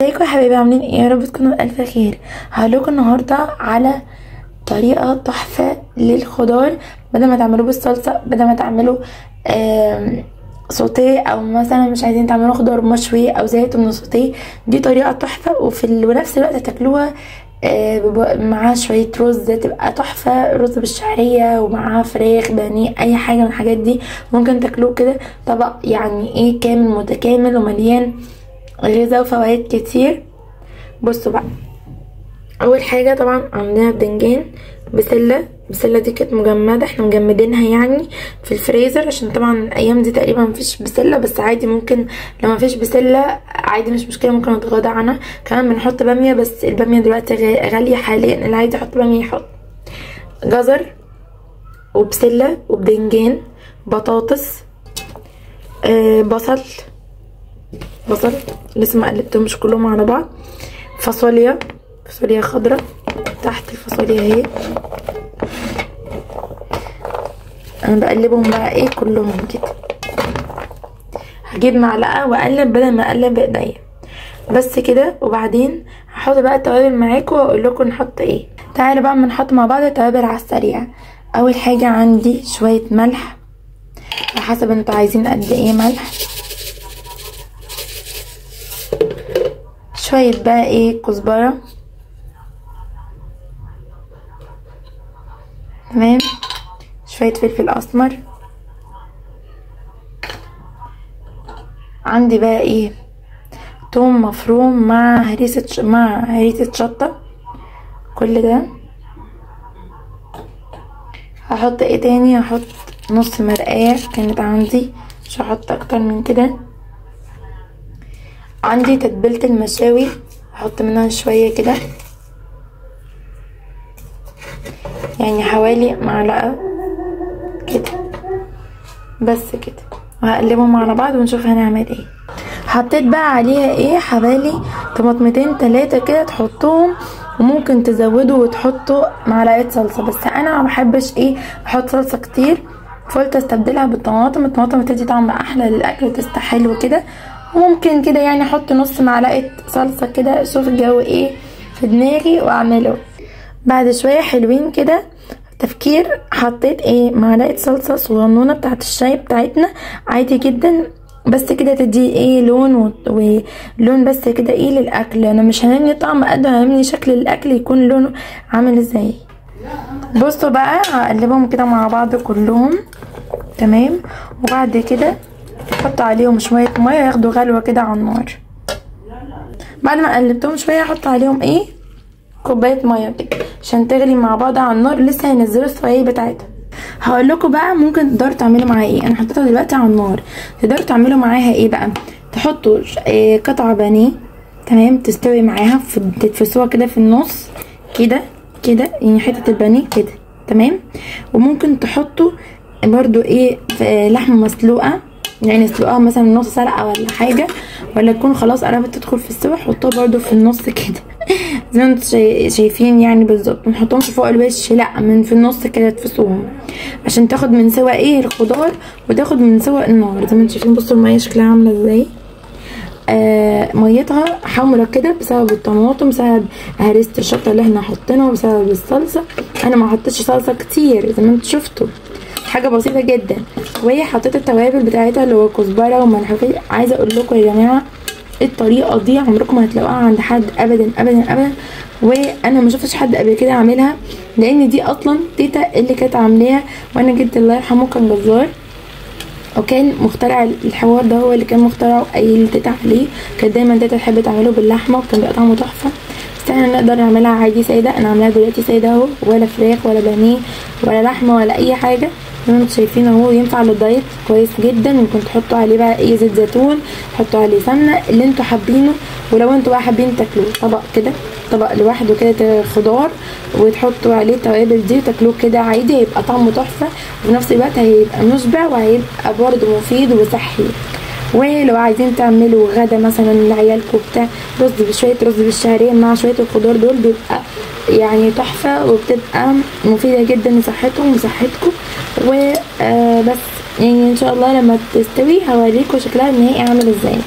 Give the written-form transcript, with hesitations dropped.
ازيكم يا حبايبي، عاملين ايه؟ يا رب تكونوا بألف خير. هقولكم النهارده على طريقه تحفه للخضار، بدل ما تعملوه بالصلصه، بدل ما تعملوا سوتيه، او مثلا مش عايزين تعملوا خضار مشوي او زيت من سوتيه. دي طريقه تحفه، ونفس الوقت تاكلوها معاها شويه رز، تبقى تحفه. رز بالشعريه ومعاها فراخ بانيه، اي حاجه من الحاجات دي ممكن تاكلوه كده طبق، يعني ايه، كامل متكامل ومليان غذاء وفوائد كتير. بصوا بقى، اول حاجه طبعا عندنا بدنجان، بسله دي كانت مجمده، احنا مجمدينها يعني في الفريزر، عشان طبعا الايام دي تقريبا مفيش بسله، بس عادي ممكن لو مفيش بسله عادي مش مشكله، ممكن نتغاضى عنها. كمان بنحط باميه، بس الباميه دلوقتي غاليه حاليا، اللي عايز يحط باميه يحط. جزر وبسله وبدنجان، بطاطس، بصل لسه ما قلبتهمش كلهم على بعض، فاصوليا خضراء تحت الفاصوليا اهي. انا بقلبهم بقى ايه كلهم كده، هجيب معلقه واقلب بدل ما اقلب بايديا بس كده. وبعدين هحط بقى التوابل معاكم واقول لكم نحط ايه. تعالوا بقى نحط مع بعض التوابل على السريع. اول حاجه عندي شويه ملح، على حسب انتوا عايزين قد ايه ملح. شويه بقى ايه كزبره، تمام. شويه فلفل اسمر، عندي بقى ايه توم مفروم مع هريسة شطة، كل ده. هحط ايه تاني؟ هحط نص مرقاية كانت عندي، مش هحط اكتر من كده. عندي تتبيلة المشاوي، هحط منها شوية كده، يعني حوالي معلقة كده بس كده، وهقلبهم على بعض ونشوف هنعمل ايه. حطيت بقى عليها ايه حوالي طماطمتين 3 كده تحطوهم، وممكن تزودوا وتحطوا معلقه صلصه، بس انا ما بحبش ايه احط صلصه كتير، فقلت استبدلها بالطماطم. الطماطم بتدي طعم احلى للاكل وتستحل حلو كده. وممكن كده يعني احط نص معلقه صلصه كده، اشوف الجو ايه في دماغي واعمله. بعد شويه حلوين كده تفكير، حطيت ايه معلقه صلصه صغنونه بتاعت الشاي بتاعتنا عادي جدا، بس كده تدي ايه لون ولون بس كده ايه للاكل. انا مش هاممني طعم قد هاممني شكل الاكل يكون لونه عامل ازاي. بصوا بقى، هقلبهم كده مع بعض كلهم، تمام. وبعد كده احط عليهم شويه ميه ياخدوا غلوه كده على النار. بعد ما قلبتهم شويه احط عليهم ايه كوبايه ميه كده عشان تغلي مع بعض على النار، لسه هينزلوا السوائل بتاعتها. هقول لكم بقى ممكن تقدروا تعملوا معاها ايه. انا حطيتها دلوقتي على النار، تقدروا تعملوا معاها ايه بقى؟ تحطوا قطعه بانيه، تمام، تستوي معاها، تتفسوها كده في النص كده يعني حته البانيه كده، تمام. وممكن تحطوا برضو ايه لحمه مسلوقه، يعني اسلقوها مثلا نص سلقه ولا حاجه، ولا تكون خلاص قربت تدخل في السوا، حطوها برضو في النص كده زي ما انتوا شايفين يعني بالظبط. منحطهمش فوق الوش، لا، من في النص كده تفصوهم عشان تاخد من سوا ايه الخضار وتاخد من سوا النار. زي ما انتوا شايفين، بصوا الميه شكلها عامله ازاي. ميتها حمرا كده بسبب الطماطم، بسبب هريسه الشطه اللي احنا حاطينها، بسبب الصلصه. انا ما حطيتش صلصه كتير زي ما انتوا شفتوا، حاجه بسيطه جدا. وهي حطيت التوابل بتاعتها اللي هو كزبره وملح. عايزه اقول لكم يا جماعه، الطريقه دي عمركم ما هتلاقوها عند حد ابدا ابدا ابدا، وانا ما شفتش حد قبل كده عاملها، لان دي اصلا تيتا اللي كانت عاملاها، وانا جدي الله يرحمه كان جزار وكان مخترع الحوار ده، هو اللي كان مخترعه قايل تيتا عليه. كانت دايما تيتا تحب تعمله باللحمه وكان بيبقى طعمه تحفه، بس احنا نقدر نعملها عادي ساده. انا عاملاها دلوقتي ساده اهو، ولا فراخ ولا بانيه ولا لحمه ولا اي حاجه، زي ما انتوا شايفين اهو. ينفع للدايت كويس جدا. ممكن تحطوا عليه بقى ايه زيت زيتون، تحطوا عليه سمنه اللي انتوا حابينه. ولو انتوا بقى حابين تاكلوه طبق كده، طبق لوحده كده خضار، وتحطوا عليه التوابل دي وتاكلوه كده عادي، هيبقى طعمه تحفه، وفي نفس الوقت هيبقى مشبع وهيبقى برضه مفيد وصحي. ولو عايزين تعملوا غدا مثلا لعيالكم بتاع شويه رز بالشعريه مع شويه الخضار دول، بيبقى يعني تحفه، وبتبقى مفيده جدا لصحتهم وصحتكم. وبس يعني ان شاء الله لما تستوي هوريكم شكلها النهائي عامل ازاي.